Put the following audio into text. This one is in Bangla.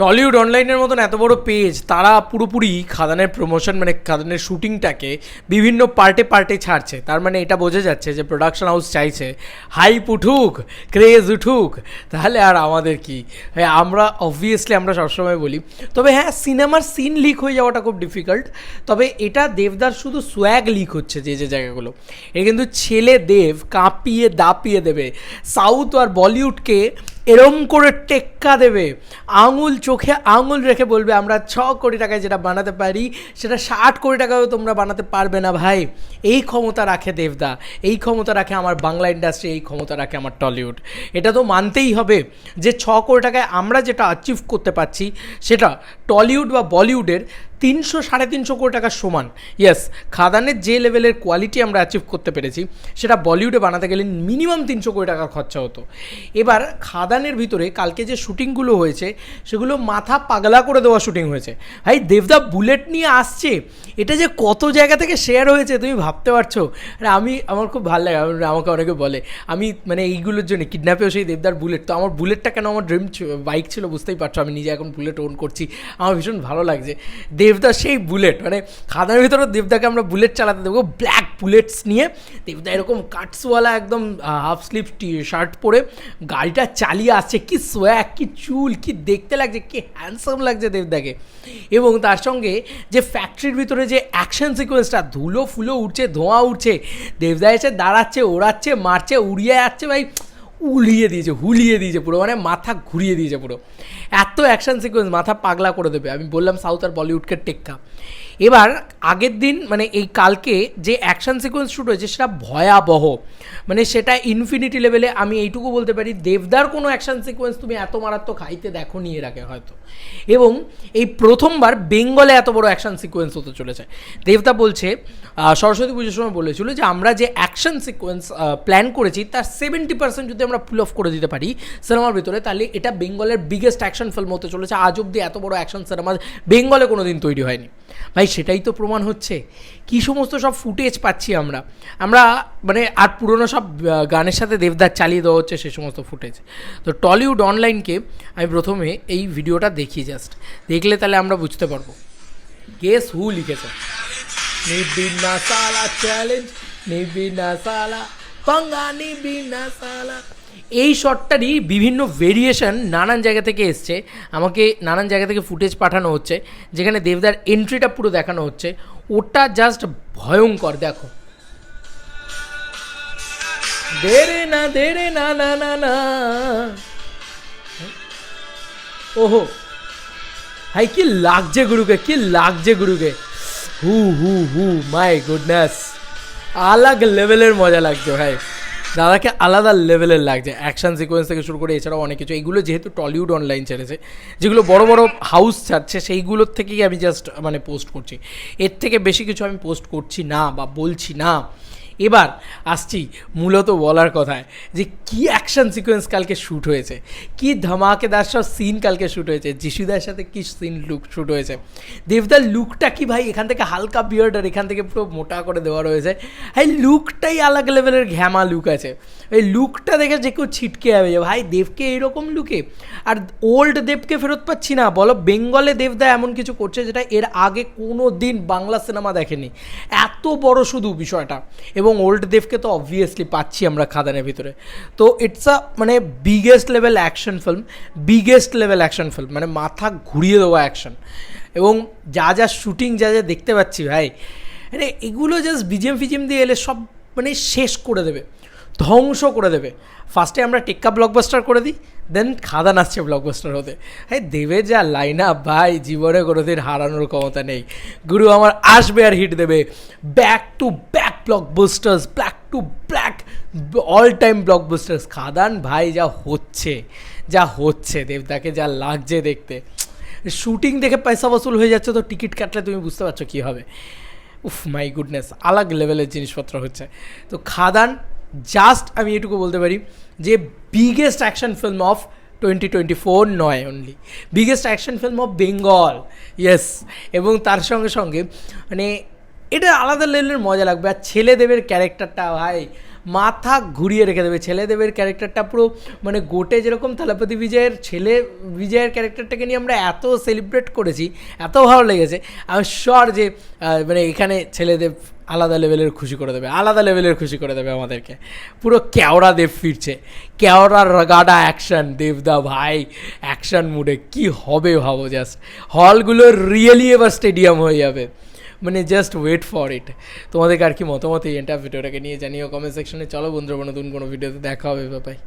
টলিউড অনলাইনের মতন এত বড় পেজ, তারা পুরোপুরি খাদানের প্রমোশন মানে খাদানের শুটিংটাকে বিভিন্ন পার্টে পার্টে ছাড়ছে। তার মানে এটা বোঝা যাচ্ছে যে প্রোডাকশন হাউস চাইছে হাইপ উঠুক, ক্রেজ উঠুক, তাহলে আর আমাদের কি। হ্যাঁ, আমরা অবভিয়াসলি আমরা সবসময় বলি, তবে হ্যাঁ সিনেমার সিন লিক হয়ে যাওয়াটা খুব ডিফিকাল্ট। তবে এটা দেবদার শুধু সোয়াগ লিক হচ্ছে যে জায়গাগুলো, এটা কিন্তু ছেলে দেব কাঁপিয়ে দাপিয়ে দেবে, সাউথ আর বলিউডকে এরম করে টেক্কা দেবে, আঙুল চোখে আঙুল রেখে বলবে আমরা 6 কোটি টাকায় যেটা বানাতে পারি সেটা 60 কোটি টাকায়ও তোমরা বানাতে পারবে না ভাই। এই ক্ষমতা রাখে দেবদা, এই ক্ষমতা রাখে আমার বাংলা ইন্ডাস্ট্রি, এই ক্ষমতা রাখে আমার টলিউড। এটা তো মানতেই হবে যে 6 কোটি টাকায় আমরা যেটা অ্যাচিভ করতে পারছি সেটা টলিউড বা বলিউডের 300-350 কোটি টাকার সমান। ইয়েস, খাদানের যে লেভেলের কোয়ালিটি আমরা অ্যাচিভ করতে পেরেছি সেটা বলিউডে বানাতে গেলে মিনিমাম 300 কোটি টাকা খরচা হতো। এবার খাদানের ভিতরে কালকে যে শুটিংগুলো হয়েছে সেগুলো মাথা পাগলা করে দেওয়া শুটিং হয়েছে ভাই। দেবদা বুলেট নিয়ে আসছে, এটা যে কত জায়গা থেকে শেয়ার হয়েছে তুমি ভাবতে পারছো। আর আমার খুব ভালো লাগে, আমাকে অনেকে বলে আমি মানে এইগুলোর জন্য কিডন্যাপেও সেই দেবদার বুলেট। তো আমার বুলেটটা কেন আমার ড্রিম বাইক ছিল বুঝতেই পারছো, আমি নিজে এখন বুলেট ওন করছি, আমার ভীষণ ভালো লাগছে। দেবদা সেই বুলেট, মানে খাদানের ভিতরে দেবদাকে আমরা বুলেট চালাতে দেবো, ব্ল্যাক বুলেটস নিয়ে দেবদা এরকম কাটসওয়ালা একদম হাফ স্লিভ শার্ট পরে গাড়িটা চালিয়ে আসছে। কি সোয়াগ, কি চুল, কি দেখতে লাগছে, কি হ্যান্ডসাম লাগছে দেবদাকে। এবং তার সঙ্গে যে ফ্যাক্টরির ভিতরে যে অ্যাকশন সিকোয়েন্সটা, ধুলো ফুলো উঠছে, ধোঁয়া উঠছে, দেবদা এসে দাঁড়াচ্ছে, ওড়াচ্ছে, মারছে, উড়িয়ে যাচ্ছে ভাই, হুলিয়ে দিয়েছে পুরো, মানে মাথা ঘুরিয়ে দিয়েছে পুরো। এত অ্যাকশন সিকোয়েন্স মাথা পাগলা করে দেবে। আমি বললাম সাউথ আর বলিউডকে টেক্কা। এবার আগের দিন মানে এই কালকে যে অ্যাকশন সিকোয়েন্স শ্যুট হয়েছে সেটা ভয়াবহ, মানে সেটা ইনফিনিটি লেভেলে। আমি এইটুকু বলতে পারি দেবদার কোনো অ্যাকশন সিকোয়েন্স তুমি এত মারাত্মক হাইতে দেখো নি এর আগে হয়তো। এবং এই প্রথমবার বেঙ্গলে এত বড় অ্যাকশন সিকোয়েন্স হতে চলেছে। দেবদা বলছে সরস্বতী পুজোর সময় বলেছিল যে আমরা যে অ্যাকশন সিকোয়েন্স প্ল্যান করেছি তার 70% যদি আমরা ফুল অফ করে দিতে পারি সিনেমার ভিতরে, তাহলে এটা বেঙ্গলের বিগেস্ট অ্যাকশন ফিল্ম হতে চলেছে। আজ অব্দি এত বড় অ্যাকশন সিনেমা বেঙ্গলে কোনো দিন তৈরি হয়নি ভাই। সেটাই তো প্রমাণ হচ্ছে, কী সমস্ত সব ফুটেজ পাচ্ছি আমরা মানে আর পুরোনো সব গানের সাথে দেবদার চালিয়ে দেওয়া হচ্ছে সে সমস্ত ফুটেজ। তো টলিউড অনলাইনকে আমি প্রথমে এই ভিডিওটা দেখি, জাস্ট দেখলে তাহলে আমরা বুঝতে পারবো গেস হু লিখেছে। নিবিনা সালা চ্যালেঞ্জ, নিবিনা সালা পাঙ্গা, নিবিনা সালা। এই শটটারই বিভিন্ন ভেরিয়েশন নানান জায়গা থেকে এসছে, আমাকে নানান জায়গা থেকে ফুটেজ পাঠানো হচ্ছে যেখানে দেবদার এন্ট্রিটা পুরো দেখানো হচ্ছে। ওটা জাস্ট ভয়ঙ্কর, দেখো। দেরে না না না না, ওহো ভাই কি লাগছে গুরুকে, কি লাগছে গুরুকে, হু হু হু মাই গুডনেস, আলাগ লেভেলের মজা লাগছে ভাই। দাদাকে আলাদা লেভেলের লাগছে, অ্যাকশন সিকোয়েন্স থেকে শুরু করে এছাড়াও অনেক কিছু। এইগুলো যেহেতু টলিউড অনলাইন ছেড়েছে, যেগুলো বড় বড় হাউস ছাড়ছে সেইগুলোর থেকেই আমি জাস্ট মানে পোস্ট করছি, এর থেকে বেশি কিছু আমি পোস্ট করছি না বা বলছি না। এবার আসছি মূলত বলার কথায়, যে কী অ্যাকশন সিকোয়েন্স কালকে শ্যুট হয়েছে, কী ধামাকেদার সব সিন কালকে শ্যুট হয়েছে, যিশুদার সাথে কী সিন শ্যুট হয়েছে। দেবদার লুকটা কি ভাই, এখান থেকে হালকা বিয়ার্ড আর এখান থেকে পুরো মোটা করে দেওয়া রয়েছে। এই লুকটাই আলাদা লেভেলের ঘ্যামা লুক আছে। এই লুকটা দেখে যে কেউ ছিটকে যাবে যে ভাই দেবকে এইরকম লুকে। আর ওল্ড দেবকে ফেরত পাচ্ছি না, বলো বেঙ্গলে দেবদা এমন কিছু করছে যেটা এর আগে কোনো দিন বাংলা সিনেমা দেখেনি, এত বড় শুধু বিষয়টা। এবং ওল্ড দেবকে তো অবভিয়াসলি পাচ্ছি আমরা খাদানের ভিতরে। তো ইটস আ মানে বিগেস্ট লেভেল অ্যাকশন ফিল্ম, মানে মাথা ঘুরিয়ে দেওয়া অ্যাকশন। এবং যা শুটিং যা দেখতে পাচ্ছি ভাই, মানে এগুলো জাস্ট বিজিএম দিয়ে এলে সব মানে শেষ করে দেবে, ধ্বংস করে দেবে। ফার্স্টে আমরা টেক্কা ব্লকবাস্টার করে দিই, দেন খাদান আসছে ব্লকবাস্টার হতে। হ্যাঁ, দেবের যা লাইন আপ ভাই, জীবনে কোনোদিন হারানোর ক্ষমতা নেই। গুরু আমার আসবে আর হিট দেবে, back to back blockbusters, back to back all time blockbusters. Khadaan ভাই যা হচ্ছে দেবদাকে যা লাগছে দেখতে, শুটিং দেখে পয়সা বসুল হয়ে যাচ্ছে, তো টিকিট কাটলে তুমি বুঝতে পারছো কী হবে। উফ মাই গুডনেস, আলাগ লেভেলের জিনিসপত্র হচ্ছে। তো খাদান জাস্ট আমি এটুকু বলতে পারি যে বিগেস্ট অ্যাকশন ফিল্ম অফ 2024 নয়, only biggest action film of Bengal. Yes, এবং তার সঙ্গে সঙ্গে মানে এটা আলাদা লেভেলের মজা লাগবে। আর ছেলেদেবের ক্যারেক্টারটা ভাই মাথা ঘুরিয়ে রেখে দেবে। ছেলেদেবের ক্যারেক্টারটা পুরো মানে গোটে যেরকম থালাপতি বিজয়ের ছেলে বিজয়ের ক্যারেক্টারটাকে নিয়ে আমরা এত সেলিব্রেট করেছি, এত ভালো লেগেছে, আমি শিওর যে মানে এখানে ছেলেদেব আলাদা লেভেলের খুশি করে দেবে, আলাদা লেভেলের খুশি করে দেবে আমাদেরকে। পুরো কেওড়া দেব ফিরছে, কেওড়া রাগাডা অ্যাকশন, দেবদা ভাই অ্যাকশন মুডে কী হবে ভাবো জাস্ট। হলগুলো রিয়েলি এবার স্টেডিয়াম হয়ে যাবে, মানে জাস্ট ওয়েট ফর ইট। তোমাদেরকে আর কি মতামত এই ভিডিওটাকে নিয়ে জানিও কমেন্ট সেকশনে। চলো বন্ধুরা, নতুন কোনো ভিডিওতে দেখা হবে, বাই।